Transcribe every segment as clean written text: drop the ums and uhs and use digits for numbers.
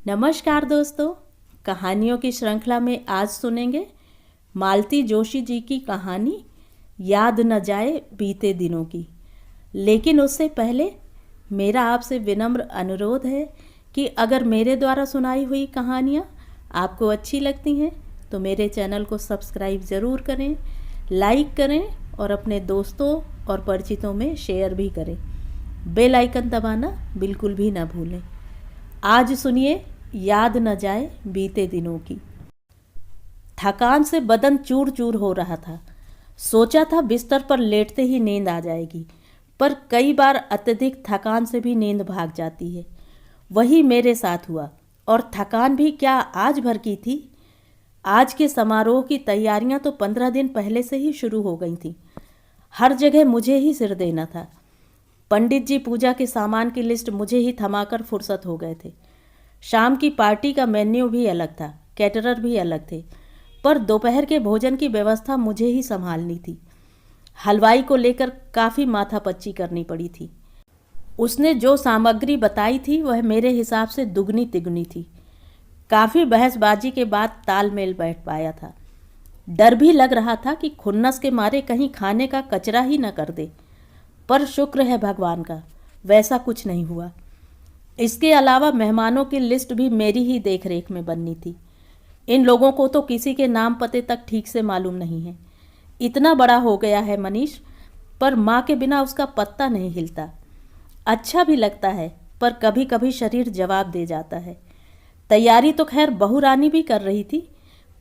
नमस्कार दोस्तों, कहानियों की श्रृंखला में आज सुनेंगे मालती जोशी जी की कहानी याद न जाए बीते दिनों की। लेकिन उससे पहले मेरा आपसे विनम्र अनुरोध है कि अगर मेरे द्वारा सुनाई हुई कहानियाँ आपको अच्छी लगती हैं तो मेरे चैनल को सब्सक्राइब ज़रूर करें, लाइक करें और अपने दोस्तों और परिचितों में शेयर भी करें। बेल आइकन दबाना बिल्कुल भी ना भूलें। आज सुनिए याद न जाए बीते दिनों की। थकान से बदन चूर चूर हो रहा था। सोचा था बिस्तर पर लेटते ही नींद आ जाएगी, पर कई बार अत्यधिक थकान से भी नींद भाग जाती है। वही मेरे साथ हुआ, और थकान भी क्या आज भर की थी। आज के समारोह की तैयारियां तो 15 दिन पहले से ही शुरू हो गई थीं। हर जगह मुझे ही सिर देना था। पंडित जी पूजा के सामान की लिस्ट मुझे ही थमाकर फुर्सत हो गए थे। शाम की पार्टी का मेन्यू भी अलग था, कैटरर भी अलग थे, पर दोपहर के भोजन की व्यवस्था मुझे ही संभालनी थी। हलवाई को लेकर काफ़ी माथापच्ची करनी पड़ी थी। उसने जो सामग्री बताई थी वह मेरे हिसाब से दुगनी तिगुनी थी। काफ़ी बहसबाजी के बाद तालमेल बैठ पाया था। डर भी लग रहा था कि खुन्नस के मारे कहीं खाने का कचरा ही न कर दे, पर शुक्र है भगवान का, वैसा कुछ नहीं हुआ। इसके अलावा मेहमानों की लिस्ट भी मेरी ही देखरेख में बननी थी। इन लोगों को तो किसी के नाम पते तक ठीक से मालूम नहीं है। इतना बड़ा हो गया है मनीष, पर माँ के बिना उसका पत्ता नहीं हिलता। अच्छा भी लगता है, पर कभी कभी शरीर जवाब दे जाता है। तैयारी तो खैर बहू रानी भी कर रही थी,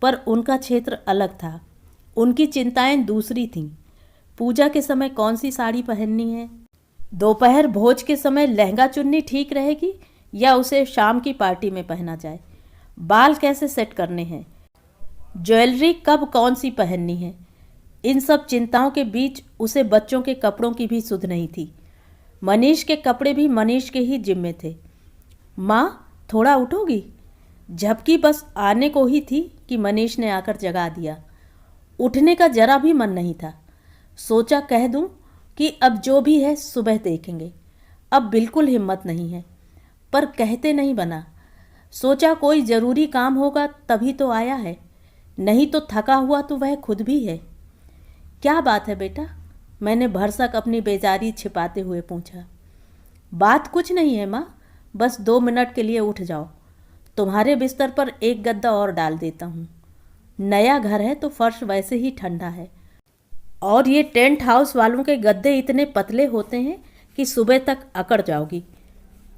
पर उनका क्षेत्र अलग था। उनकी चिंताएं दूसरी थीं। पूजा के समय कौन सी साड़ी पहननी है, दोपहर भोज के समय लहंगा चुन्नी ठीक रहेगी या उसे शाम की पार्टी में पहना जाए, बाल कैसे सेट करने हैं, ज्वेलरी कब कौन सी पहननी है। इन सब चिंताओं के बीच उसे बच्चों के कपड़ों की भी सुध नहीं थी। मनीष के कपड़े भी मनीष के ही जिम्मे थे। माँ, थोड़ा उठोगी? झपकी बस आने को ही थी कि मनीष ने आकर जगा दिया। उठने का जरा भी मन नहीं था। सोचा कह दूं कि अब जो भी है सुबह देखेंगे। अब बिल्कुल हिम्मत नहीं है, पर कहते नहीं बना। सोचा कोई ज़रूरी काम होगा तभी तो आया है, नहीं तो थका हुआ तो वह खुद भी है। क्या बात है बेटा? मैंने भरसक अपनी बेजारी छिपाते हुए पूछा। बात कुछ नहीं है माँ, बस 2 मिनट के लिए उठ जाओ। तुम्हारे बिस्तर पर एक गद्दा और डाल देता हूँ। नया घर है तो फर्श वैसे ही ठंडा है, और ये टेंट हाउस वालों के गद्दे इतने पतले होते हैं कि सुबह तक अकड़ जाओगी।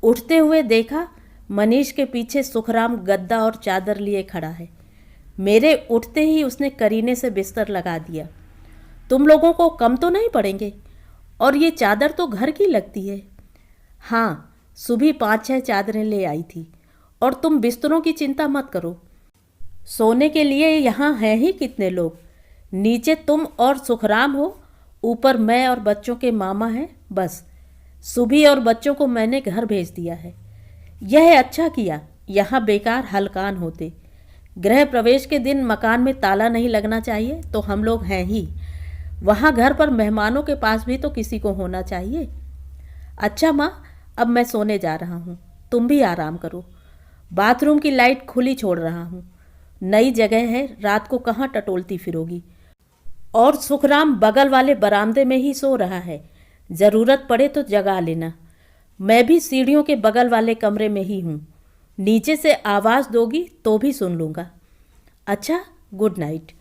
उठते हुए देखा, मनीष के पीछे सुखराम गद्दा और चादर लिए खड़ा है। मेरे उठते ही उसने करीने से बिस्तर लगा दिया। तुम लोगों को कम तो नहीं पड़ेंगे, और ये चादर तो घर की लगती है। हाँ, सुबह 5-6 चादरें ले आई थी, और तुम बिस्तरों की चिंता मत करो। सोने के लिए यहाँ हैं ही कितने लोग। नीचे तुम और सुखराम हो, ऊपर मैं और बच्चों के मामा हैं। बस सुबह और बच्चों को मैंने घर भेज दिया है। यह अच्छा किया, यहाँ बेकार हलकान होते। गृह प्रवेश के दिन मकान में ताला नहीं लगना चाहिए, तो हम लोग हैं ही। वहाँ घर पर मेहमानों के पास भी तो किसी को होना चाहिए। अच्छा माँ, अब मैं सोने जा रहा हूँ, तुम भी आराम करो। बाथरूम की लाइट खुली छोड़ रहा हूँ। नई जगह है, रात को कहाँ टटोलती फिरोगी। और सुखराम बगल वाले बरामदे में ही सो रहा है, ज़रूरत पड़े तो जगा लेना। मैं भी सीढ़ियों के बगल वाले कमरे में ही हूँ, नीचे से आवाज़ दोगी तो भी सुन लूँगा। अच्छा, गुड नाइट।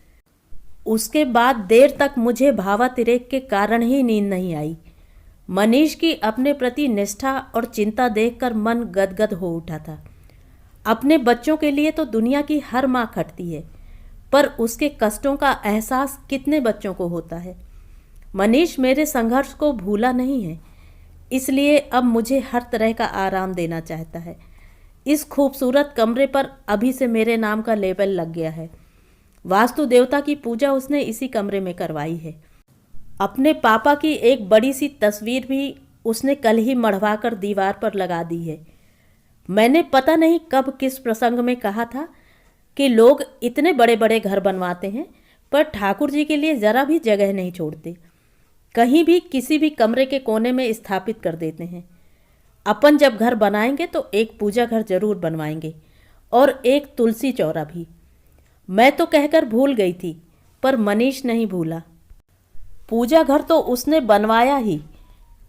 उसके बाद देर तक मुझे भावातिरेक के कारण ही नींद नहीं आई। मनीष की अपने प्रति निष्ठा और चिंता देखकर मन गदगद हो उठा था। अपने बच्चों के लिए तो दुनिया की हर माँ खटती है, पर उसके कष्टों का एहसास कितने बच्चों को होता है। मनीष मेरे संघर्ष को भूला नहीं है, इसलिए अब मुझे हर तरह का आराम देना चाहता है। इस खूबसूरत कमरे पर अभी से मेरे नाम का लेबल लग गया है। वास्तु देवता की पूजा उसने इसी कमरे में करवाई है। अपने पापा की एक बड़ी सी तस्वीर भी उसने कल ही मढ़वा कर दीवार पर लगा दी है। मैंने पता नहीं कब किस प्रसंग में कहा था कि लोग इतने बड़े बड़े घर बनवाते हैं, पर ठाकुर जी के लिए ज़रा भी जगह नहीं छोड़ते। कहीं भी किसी भी कमरे के कोने में स्थापित कर देते हैं। अपन जब घर बनाएंगे तो एक पूजा घर जरूर बनवाएंगे, और एक तुलसी चौरा भी। मैं तो कहकर भूल गई थी, पर मनीष नहीं भूला। पूजा घर तो उसने बनवाया ही।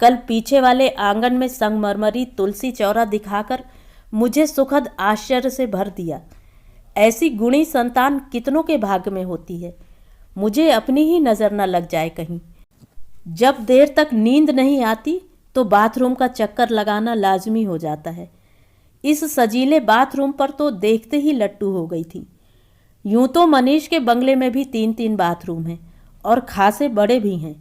कल पीछे वाले आंगन में संगमरमरी तुलसी चौरा दिखाकर मुझे सुखद आश्चर्य से भर दिया। ऐसी गुणी संतान कितनों के भाग्य में होती है। मुझे अपनी ही नज़र न लग जाए कहीं। जब देर तक नींद नहीं आती तो बाथरूम का चक्कर लगाना लाजमी हो जाता है। इस सजीले बाथरूम पर तो देखते ही लट्टू हो गई थी। यूं तो मनीष के बंगले में भी 3-3 बाथरूम हैं और खासे बड़े भी हैं,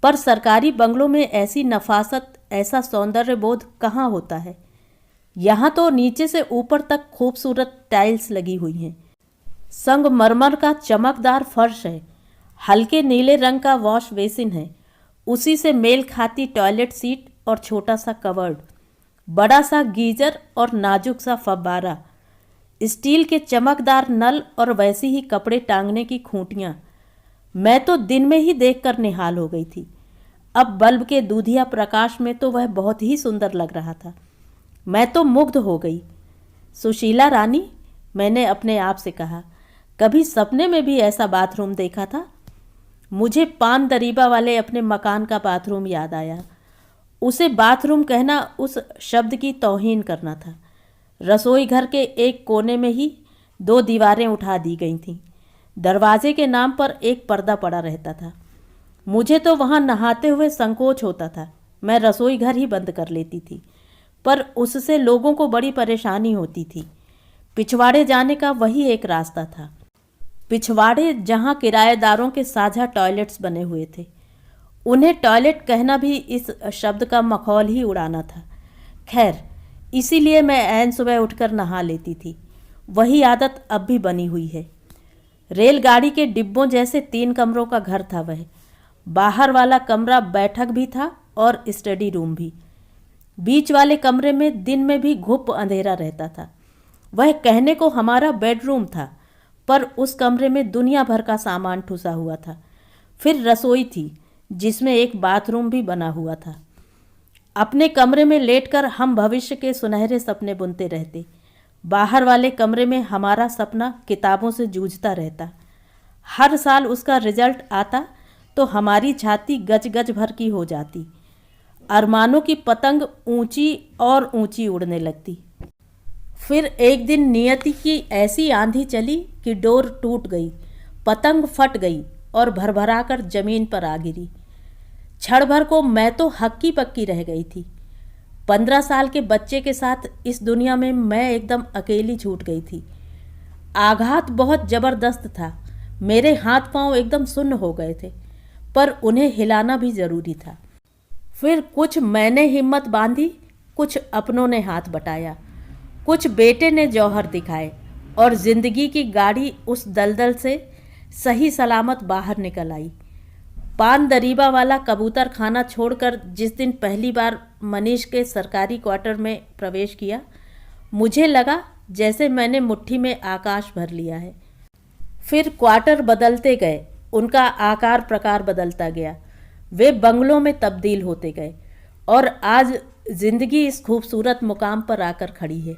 पर सरकारी बंगलों में ऐसी नफासत, ऐसा सौंदर्य बोध कहाँ होता है। यहाँ तो नीचे से ऊपर तक खूबसूरत टाइल्स लगी हुई हैं। संगमरमर का चमकदार फर्श है। हल्के नीले रंग का वॉश बेसिन है। उसी से मेल खाती टॉयलेट सीट और छोटा सा कवर्ड, बड़ा सा गीजर और नाजुक सा फव्वारा, स्टील के चमकदार नल और वैसी ही कपड़े टांगने की खूंटियाँ। मैं तो दिन में ही देखकर निहाल हो गई थी। अब बल्ब के दूधिया प्रकाश में तो वह बहुत ही सुंदर लग रहा था। मैं तो मुग्ध हो गई। सुशीला रानी, मैंने अपने आप से कहा, कभी सपने में भी ऐसा बाथरूम देखा था? मुझे पान दरीबा वाले अपने मकान का बाथरूम याद आया। उसे बाथरूम कहना उस शब्द की तौहीन करना था। रसोई घर के एक कोने में ही 2 दीवारें उठा दी गई थीं। दरवाजे के नाम पर एक पर्दा पड़ा रहता था। मुझे तो वहाँ नहाते हुए संकोच होता था। मैं रसोई घर ही बंद कर लेती थी, पर उससे लोगों को बड़ी परेशानी होती थी। पिछवाड़े जाने का वही एक रास्ता था। पिछवाड़े जहाँ किराएदारों के साझा टॉयलेट्स बने हुए थे। उन्हें टॉयलेट कहना भी इस शब्द का मखौल ही उड़ाना था। खैर, इसीलिए मैं ऐन सुबह उठकर नहा लेती थी। वही आदत अब भी बनी हुई है। रेलगाड़ी के डिब्बों जैसे 3 कमरों का घर था वह। बाहर वाला कमरा बैठक भी था और स्टडी रूम भी। बीच वाले कमरे में दिन में भी घुप अंधेरा रहता था। वह कहने को हमारा बेडरूम था, पर उस कमरे में दुनिया भर का सामान ठुसा हुआ था। फिर रसोई थी जिसमें एक बाथरूम भी बना हुआ था। अपने कमरे में लेटकर हम भविष्य के सुनहरे सपने बुनते रहते। बाहर वाले कमरे में हमारा सपना किताबों से जूझता रहता। हर साल उसका रिजल्ट आता तो हमारी छाती गज गज भर की हो जाती। अरमानों की पतंग ऊंची और ऊंची उड़ने लगती। फिर एक दिन नियति की ऐसी आंधी चली कि डोर टूट गई, पतंग फट गई और भरभराकर जमीन पर आ गिरी। क्षण भर को मैं तो हक्की पक्की रह गई थी। 15 साल के बच्चे के साथ इस दुनिया में मैं एकदम अकेली छूट गई थी। आघात बहुत जबरदस्त था। मेरे हाथ पांव एकदम सुन्न हो गए थे, पर उन्हें हिलाना भी जरूरी था। फिर कुछ मैंने हिम्मत बांधी, कुछ अपनों ने हाथ बटाया, कुछ बेटे ने जौहर दिखाए और जिंदगी की गाड़ी उस दलदल से सही सलामत बाहर निकल आई। पान दरीबा वाला कबूतर खाना छोड़कर जिस दिन पहली बार मनीष के सरकारी क्वार्टर में प्रवेश किया, मुझे लगा जैसे मैंने मुट्ठी में आकाश भर लिया है। फिर क्वार्टर बदलते गए, उनका आकार प्रकार बदलता गया। वे बंगलों में तब्दील होते गए और आज जिंदगी इस खूबसूरत मुकाम पर आकर खड़ी है।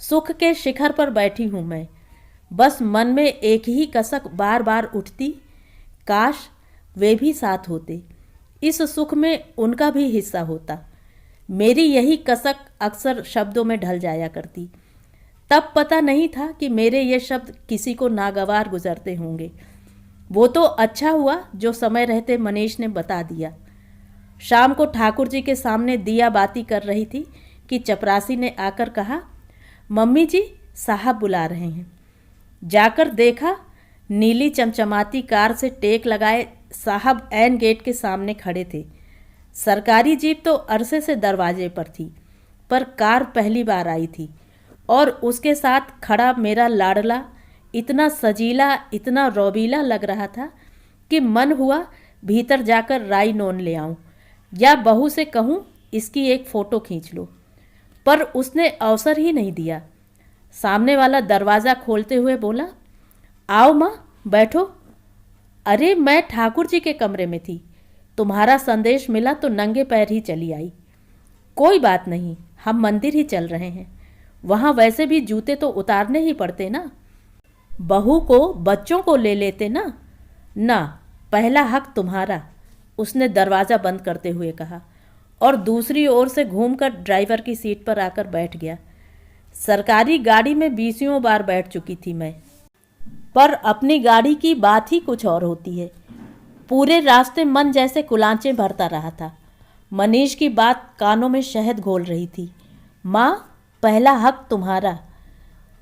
सुख के शिखर पर बैठी हूँ मैं। बस मन में एक ही कसक बार बार उठती, काश वे भी साथ होते, इस सुख में उनका भी हिस्सा होता। मेरी यही कसक अक्सर शब्दों में ढल जाया करती। तब पता नहीं था कि मेरे ये शब्द किसी को नागवार गुजरते होंगे। वो तो अच्छा हुआ जो समय रहते मनीष ने बता दिया। शाम को ठाकुर जी के सामने दिया बाती कर रही थी कि चपरासी ने आकर कहा, मम्मी जी साहब बुला रहे हैं। जाकर देखा, नीली चमचमाती कार से टेक लगाए साहब ऐन गेट के सामने खड़े थे। सरकारी जीप तो अरसे से दरवाजे पर थी, पर कार पहली बार आई थी और उसके साथ खड़ा मेरा लाडला इतना सजीला, इतना रौबीला लग रहा था कि मन हुआ भीतर जाकर राई नोन ले आऊं या बहू से कहूं इसकी एक फ़ोटो खींच लो, पर उसने अवसर ही नहीं दिया। सामने वाला दरवाज़ा खोलते हुए बोला, आओ माँ बैठो। अरे मैं ठाकुर जी के कमरे में थी, तुम्हारा संदेश मिला तो नंगे पैर ही चली आई। कोई बात नहीं, हम मंदिर ही चल रहे हैं। वहाँ वैसे भी जूते तो उतारने ही पड़ते ना। बहू को बच्चों को ले लेते ना। ना, पहला हक तुम्हारा, उसने दरवाज़ा बंद करते हुए कहा और दूसरी ओर से घूमकर ड्राइवर की सीट पर आकर बैठ गया। सरकारी गाड़ी में 20 बार बैठ चुकी थी मैं, पर अपनी गाड़ी की बात ही कुछ और होती है। पूरे रास्ते मन जैसे कुलांचे भरता रहा था। मनीष की बात कानों में शहद घोल रही थी। माँ, पहला हक तुम्हारा।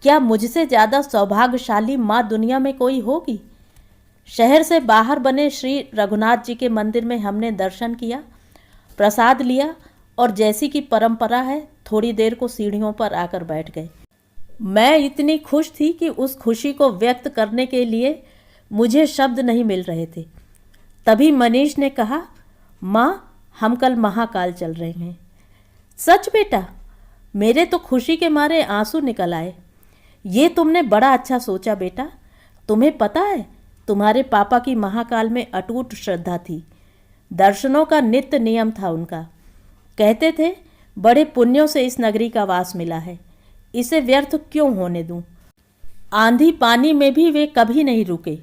क्या मुझसे ज़्यादा सौभाग्यशाली माँ दुनिया में कोई होगी? शहर से बाहर बने श्री रघुनाथ जी के मंदिर में हमने दर्शन किया, प्रसाद लिया और जैसी कि परंपरा है थोड़ी देर को सीढ़ियों पर आकर बैठ गए। मैं इतनी खुश थी कि उस खुशी को व्यक्त करने के लिए मुझे शब्द नहीं मिल रहे थे। तभी मनीष ने कहा, माँ, हम कल महाकाल चल रहे हैं। सच बेटा? मेरे तो खुशी के मारे आंसू निकल आए। ये तुमने बड़ा अच्छा सोचा बेटा। तुम्हें पता है, तुम्हारे पापा की महाकाल में अटूट श्रद्धा थी। दर्शनों का नित्य नियम था उनका। कहते थे, बड़े पुण्यों से इस नगरी का वास मिला है, इसे व्यर्थ क्यों होने दूं। आंधी पानी में भी वे कभी नहीं रुके।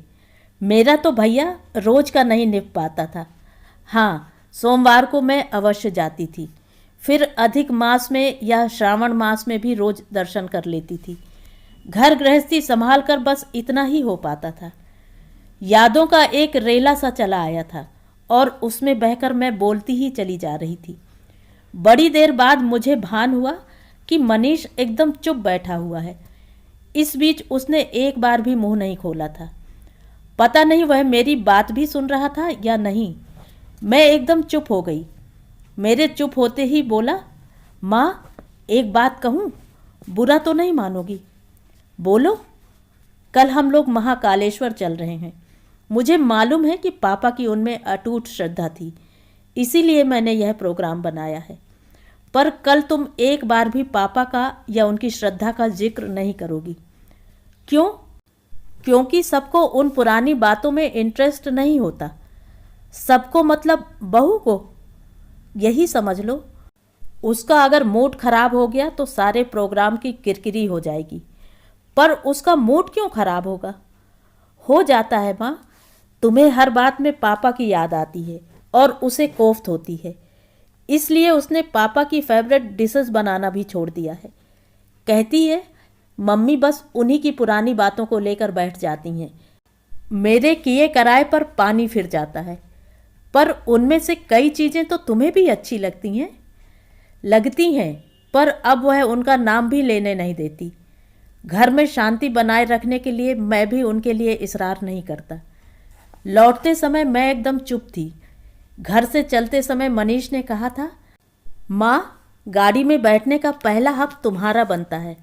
मेरा तो भैया रोज का नहीं निभ पाता था। हाँ, सोमवार को मैं अवश्य जाती थी, फिर अधिक मास में या श्रावण मास में भी रोज दर्शन कर लेती थी। घर गृहस्थी संभाल कर बस इतना ही हो पाता था। यादों का एक रेला सा चला आया था और उसमें बहकर मैं बोलती ही चली जा रही थी। बड़ी देर बाद मुझे भान हुआ कि मनीष एकदम चुप बैठा हुआ है। इस बीच उसने एक बार भी मुंह नहीं खोला था। पता नहीं वह मेरी बात भी सुन रहा था या नहीं। मैं एकदम चुप हो गई। मेरे चुप होते ही बोला, माँ, एक बात कहूँ? बुरा तो नहीं मानोगी? बोलो। कल हम लोग महाकालेश्वर चल रहे हैं। मुझे मालूम है कि पापा की उनमें अटूट श्रद्धा थी, इसीलिए मैंने यह प्रोग्राम बनाया है। पर कल तुम एक बार भी पापा का या उनकी श्रद्धा का जिक्र नहीं करोगी। क्यों? क्योंकि सबको उन पुरानी बातों में इंटरेस्ट नहीं होता। सबको मतलब बहू को, यही समझ लो। उसका अगर मूड खराब हो गया तो सारे प्रोग्राम की किरकिरी हो जाएगी। पर उसका मूड क्यों खराब होगा? हो जाता है माँ। तुम्हें हर बात में पापा की याद आती है और उसे कोफ्त होती है, इसलिए उसने पापा की फेवरेट डिशेस बनाना भी छोड़ दिया है। कहती है, मम्मी बस उन्हीं की पुरानी बातों को लेकर बैठ जाती हैं। मेरे किए कराए पर पानी फिर जाता है। पर उनमें से कई चीज़ें तो तुम्हें भी अच्छी लगती हैं। लगती हैं, पर अब वह उनका नाम भी लेने नहीं देती। घर में शांति बनाए रखने के लिए मैं भी उनके लिए इसरार नहीं करता। लौटते समय मैं एकदम चुप थी। घर से चलते समय मनीष ने कहा था, माँ, गाड़ी में बैठने का पहला हक तुम्हारा बनता है।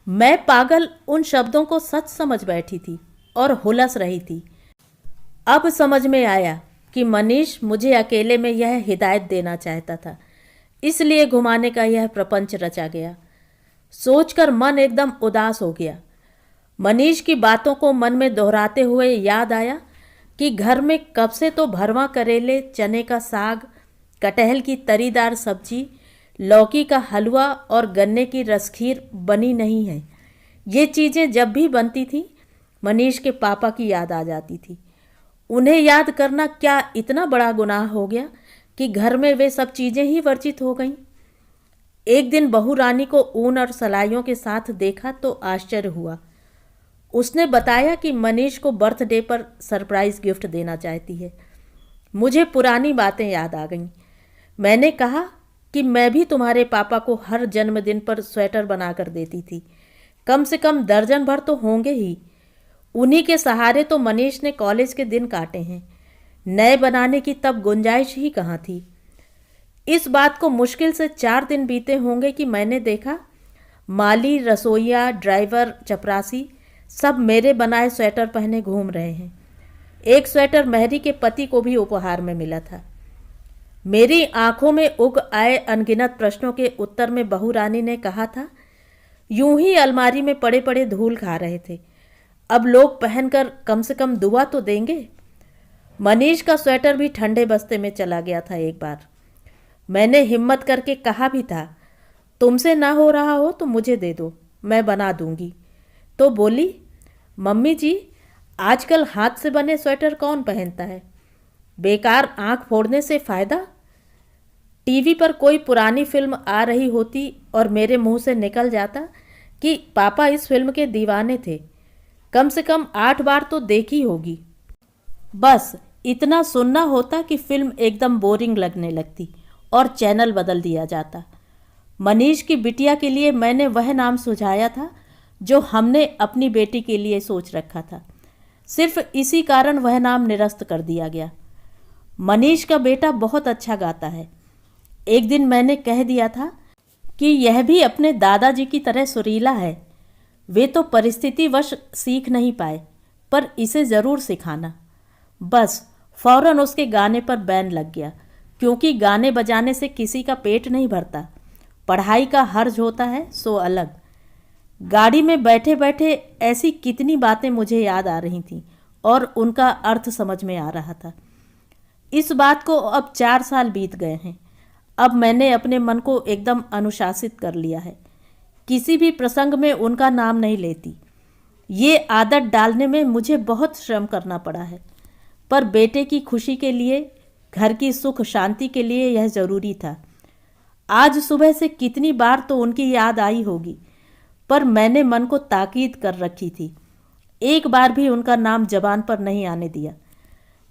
मैं पागल उन शब्दों को सच समझ बैठी थी और हुलस रही थी। अब समझ में आया कि मनीष मुझे अकेले में यह हिदायत देना चाहता था, इसलिए घुमाने का यह प्रपंच रचा गया। सोचकर मन एकदम उदास हो गया। मनीष की बातों को मन में दोहराते हुए याद आया कि घर में कब से तो भरवा करेले, चने का साग, कटहल की तरीदार सब्जी, लौकी का हलवा और गन्ने की रसखीर बनी नहीं है। ये चीज़ें जब भी बनती थी मनीष के पापा की याद आ जाती थी। उन्हें याद करना क्या इतना बड़ा गुनाह हो गया कि घर में वे सब चीज़ें ही वर्जित हो गईं। एक दिन बहू रानी को ऊन और सलाइयों के साथ देखा तो आश्चर्य हुआ। उसने बताया कि मनीष को बर्थडे पर सरप्राइज़ गिफ्ट देना चाहती है। मुझे पुरानी बातें याद आ गईं। मैंने कहा कि मैं भी तुम्हारे पापा को हर जन्मदिन पर स्वेटर बना कर देती थी। कम से कम दर्जन भर तो होंगे ही। उन्हीं के सहारे तो मनीष ने कॉलेज के दिन काटे हैं। नए बनाने की तब गुंजाइश ही कहाँ थी। इस बात को मुश्किल से 4 दिन बीते होंगे कि मैंने देखा माली, रसोइया, ड्राइवर, चपरासी सब मेरे बनाए स्वेटर पहने घूम रहे हैं। एक स्वेटर मेहरी के पति को भी उपहार में मिला था। मेरी आंखों में उग आए अनगिनत प्रश्नों के उत्तर में बहू रानी ने कहा था, यूं ही अलमारी में पड़े पड़े धूल खा रहे थे, अब लोग पहनकर कम से कम दुआ तो देंगे। मनीष का स्वेटर भी ठंडे बस्ते में चला गया था। एक बार मैंने हिम्मत करके कहा भी था, तुमसे ना हो रहा हो तो मुझे दे दो, मैं बना दूंगी। तो बोली, मम्मी जी, आजकल हाथ से बने स्वेटर कौन पहनता है, बेकार आंख फोड़ने से फ़ायदा। टीवी पर कोई पुरानी फिल्म आ रही होती और मेरे मुंह से निकल जाता कि पापा इस फिल्म के दीवाने थे, कम से कम 8 बार तो देखी होगी। बस इतना सुनना होता कि फिल्म एकदम बोरिंग लगने लगती और चैनल बदल दिया जाता। मनीष की बिटिया के लिए मैंने वह नाम सुझाया था जो हमने अपनी बेटी के लिए सोच रखा था। सिर्फ इसी कारण वह नाम निरस्त कर दिया गया। मनीष का बेटा बहुत अच्छा गाता है। एक दिन मैंने कह दिया था कि यह भी अपने दादाजी की तरह सुरीला है। वे तो परिस्थितिवश सीख नहीं पाए, पर इसे ज़रूर सिखाना। बस फौरन उसके गाने पर बैन लग गया, क्योंकि गाने बजाने से किसी का पेट नहीं भरता, पढ़ाई का हर्ज होता है सो अलग। गाड़ी में बैठे बैठे ऐसी कितनी बातें मुझे याद आ रही थीं और उनका अर्थ समझ में आ रहा था। इस बात को अब 4 साल बीत गए हैं। अब मैंने अपने मन को एकदम अनुशासित कर लिया है। किसी भी प्रसंग में उनका नाम नहीं लेती। ये आदत डालने में मुझे बहुत श्रम करना पड़ा है, पर बेटे की खुशी के लिए, घर की सुख शांति के लिए यह ज़रूरी था। आज सुबह से कितनी बार तो उनकी याद आई होगी, पर मैंने मन को ताकीद कर रखी थी। एक बार भी उनका नाम जबान पर नहीं आने दिया।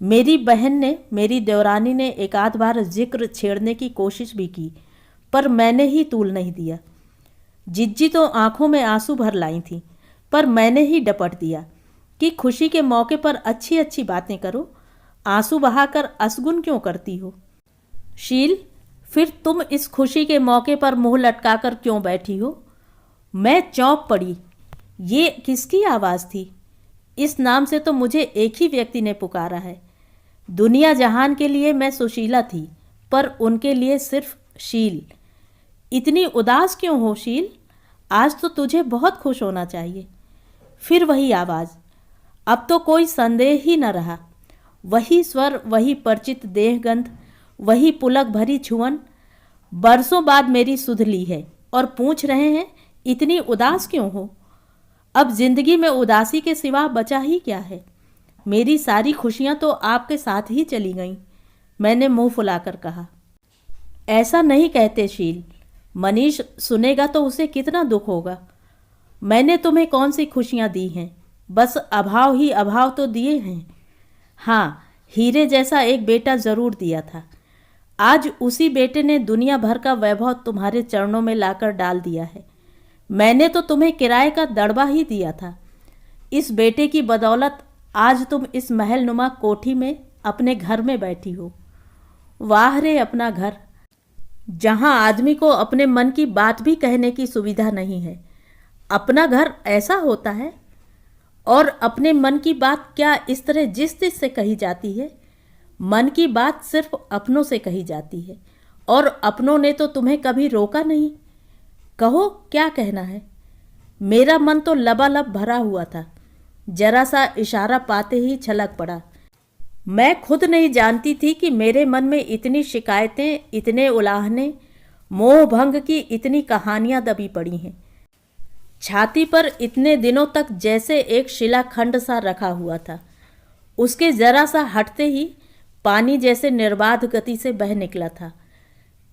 मेरी बहन ने, मेरी देवरानी ने एक आध बार जिक्र छेड़ने की कोशिश भी की, पर मैंने ही तूल नहीं दिया। जिज्जी तो आंखों में आंसू भर लाई थी, पर मैंने ही डपट दिया कि खुशी के मौके पर अच्छी अच्छी बातें करो, आंसू बहाकर असगुन क्यों करती हो। शील, फिर तुम इस खुशी के मौके पर मुंह लटकाकर क्यों बैठी हो। मैं चौंक पड़ी। ये किसकी आवाज़ थी। इस नाम से तो मुझे एक ही व्यक्ति ने पुकारा है। दुनिया जहान के लिए मैं सुशीला थी, पर उनके लिए सिर्फ शील। इतनी उदास क्यों हो शील, आज तो तुझे बहुत खुश होना चाहिए। फिर वही आवाज़। अब तो कोई संदेह ही न रहा। वही स्वर, वही परिचित देहगंध, वही पुलक भरी छुअन। बरसों बाद मेरी सुध ली है और पूछ रहे हैं इतनी उदास क्यों हो। अब जिंदगी में उदासी के सिवा बचा ही क्या है। मेरी सारी खुशियां तो आपके साथ ही चली गईं, मैंने मुंह फुलाकर कहा। ऐसा नहीं कहते शील, मनीष सुनेगा तो उसे कितना दुख होगा। मैंने तुम्हें कौन सी खुशियां दी हैं, बस अभाव ही अभाव तो दिए हैं। हाँ, हीरे जैसा एक बेटा ज़रूर दिया था। आज उसी बेटे ने दुनिया भर का वैभव तुम्हारे चरणों में लाकर डाल दिया है। मैंने तो तुम्हें किराए का दड़बा ही दिया था। इस बेटे की बदौलत आज तुम इस महल नुमा कोठी में अपने घर में बैठी हो। वाह रे अपना घर, जहाँ आदमी को अपने मन की बात भी कहने की सुविधा नहीं है। अपना घर ऐसा होता है। और अपने मन की बात क्या इस तरह जिस तिस से कही जाती है। मन की बात सिर्फ अपनों से कही जाती है, और अपनों ने तो तुम्हें कभी रोका नहीं। कहो क्या कहना है। मेरा मन तो लबालब भरा हुआ था, जरा सा इशारा पाते ही छलक पड़ा। मैं खुद नहीं जानती थी कि मेरे मन में इतनी शिकायतें, इतने उलाहने, मोह भंग की इतनी कहानियां दबी पड़ी हैं। छाती पर इतने दिनों तक जैसे एक शिलाखंड सा रखा हुआ था, उसके जरा सा हटते ही पानी जैसे निर्बाध गति से बह निकला था।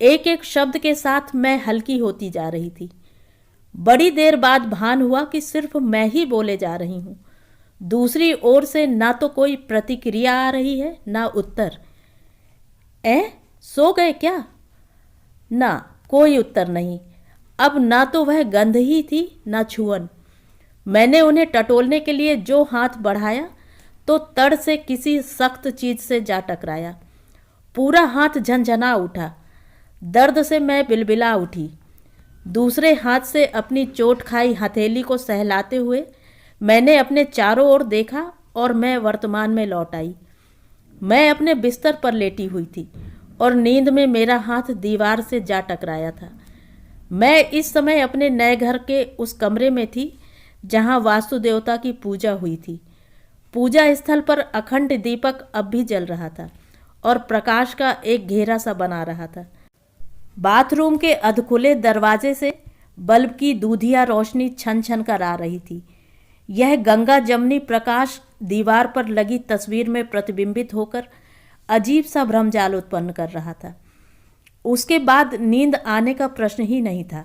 एक एक शब्द के साथ मैं हल्की होती जा रही थी। बड़ी देर बाद भान हुआ कि सिर्फ मैं ही बोले जा रही हूँ। दूसरी ओर से ना तो कोई प्रतिक्रिया आ रही है, ना उत्तर। सो गए क्या? ना, कोई उत्तर नहीं। अब ना तो वह गंध ही थी, ना छुअन। मैंने उन्हें टटोलने के लिए जो हाथ बढ़ाया तो तड़ से किसी सख्त चीज से जा टकराया। पूरा हाथ झनझना उठा। दर्द से मैं बिलबिला उठी। दूसरे हाथ से अपनी चोट खाई हथेली को सहलाते हुए मैंने अपने चारों ओर देखा और मैं वर्तमान में लौट आई। मैं अपने बिस्तर पर लेटी हुई थी और नींद में मेरा हाथ दीवार से जा टकराया था। मैं इस समय अपने नए घर के उस कमरे में थी जहाँ वास्तु देवता की पूजा हुई थी। पूजा स्थल पर अखंड दीपक अब भी जल रहा था और प्रकाश का एक घेरा सा बना रहा था। बाथरूम के अधखुले दरवाजे से बल्ब की दूधिया रोशनी छन छन कर आ रही थी। यह गंगा जमनी प्रकाश दीवार पर लगी तस्वीर में प्रतिबिंबित होकर अजीब सा भ्रमजाल उत्पन्न कर रहा था। उसके बाद नींद आने का प्रश्न ही नहीं था।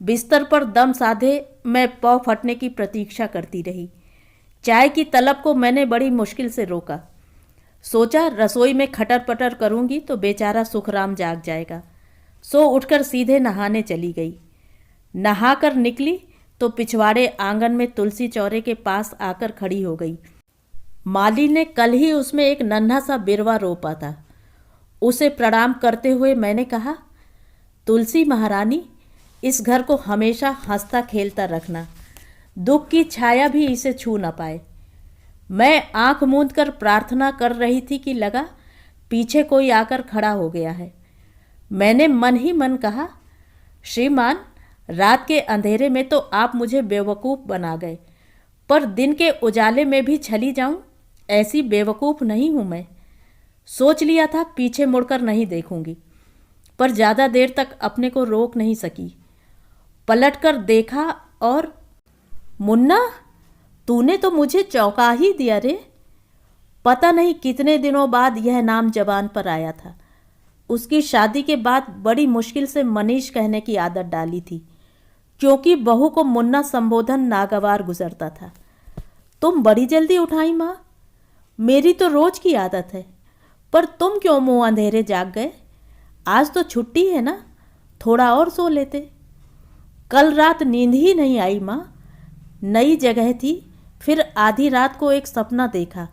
बिस्तर पर दम साधे मैं पौ फटने की प्रतीक्षा करती रही। चाय की तलब को मैंने बड़ी मुश्किल से रोका। सोचा रसोई में खटर पटर करूंगी तो बेचारा सुखराम जाग जाएगा। सो उठकर सीधे नहाने चली गई। नहाकर निकली तो पिछवाड़े आंगन में तुलसी चौरे के पास आकर खड़ी हो गई। माली ने कल ही उसमें एक नन्हा सा बिरवा रोपा था। उसे प्रणाम करते हुए मैंने कहा, तुलसी महारानी, इस घर को हमेशा हंसता खेलता रखना, दुख की छाया भी इसे छू न पाए। मैं आंख मूंद कर प्रार्थना कर रही थी कि लगा पीछे कोई आकर खड़ा हो गया है। मैंने मन ही मन कहा, श्रीमान, रात के अंधेरे में तो आप मुझे बेवकूफ़ बना गए, पर दिन के उजाले में भी चली जाऊं, ऐसी बेवकूफ़ नहीं हूं मैं। सोच लिया था पीछे मुड़कर नहीं देखूंगी, पर ज़्यादा देर तक अपने को रोक नहीं सकी। पलटकर देखा और मुन्ना, तूने तो मुझे चौंका ही दिया रे। पता नहीं कितने दिनों बाद यह नाम जबान पर आया था। उसकी शादी के बाद बड़ी मुश्किल से मनीष कहने की आदत डाली थी, क्योंकि बहू को मुन्ना संबोधन नागवार गुजरता था। तुम बड़ी जल्दी उठाई माँ, मेरी तो रोज की आदत है, पर तुम क्यों मुंह अंधेरे जाग गए? आज तो छुट्टी है ना, थोड़ा और सो लेते। कल रात नींद ही नहीं आई माँ। नई जगह थी, फिर आधी रात को एक सपना देखा।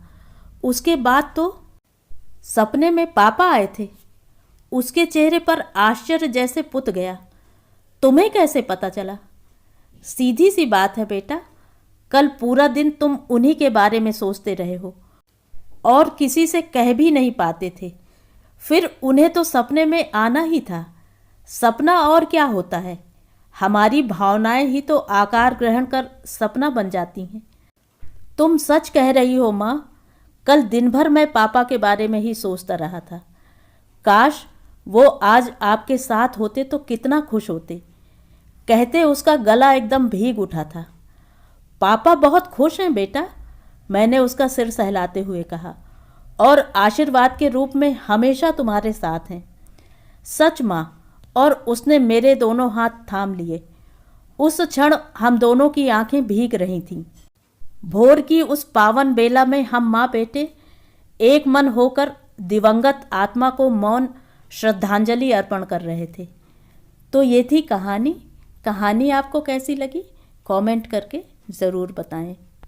उसके बाद तो सपने में पापा आए थे। उसके चेहरे पर आश्चर्य जैसे पुत गया। तुम्हें कैसे पता चला? सीधी सी बात है बेटा, कल पूरा दिन तुम उन्हीं के बारे में सोचते रहे हो और किसी से कह भी नहीं पाते थे। फिर उन्हें तो सपने में आना ही था। सपना और क्या होता है, हमारी भावनाएं ही तो आकार ग्रहण कर सपना बन जाती हैं। तुम सच कह रही हो माँ, कल दिन भर मैं पापा के बारे में ही सोचता रहा था। काश वो आज आपके साथ होते तो कितना खुश होते। कहते उसका गला एकदम भीग उठा था। पापा बहुत खुश हैं बेटा, मैंने उसका सिर सहलाते हुए कहा, और आशीर्वाद के रूप में हमेशा तुम्हारे साथ हैं। सच माँ। और उसने मेरे दोनों हाथ थाम लिए। उस क्षण हम दोनों की आंखें भीग रही थीं। भोर की उस पावन बेला में हम माँ बेटे एक मन होकर दिवंगत आत्मा को मौन श्रद्धांजलि अर्पण कर रहे थे। तो ये थी कहानी। कहानी आपको कैसी लगी कमेंट करके ज़रूर बताएं।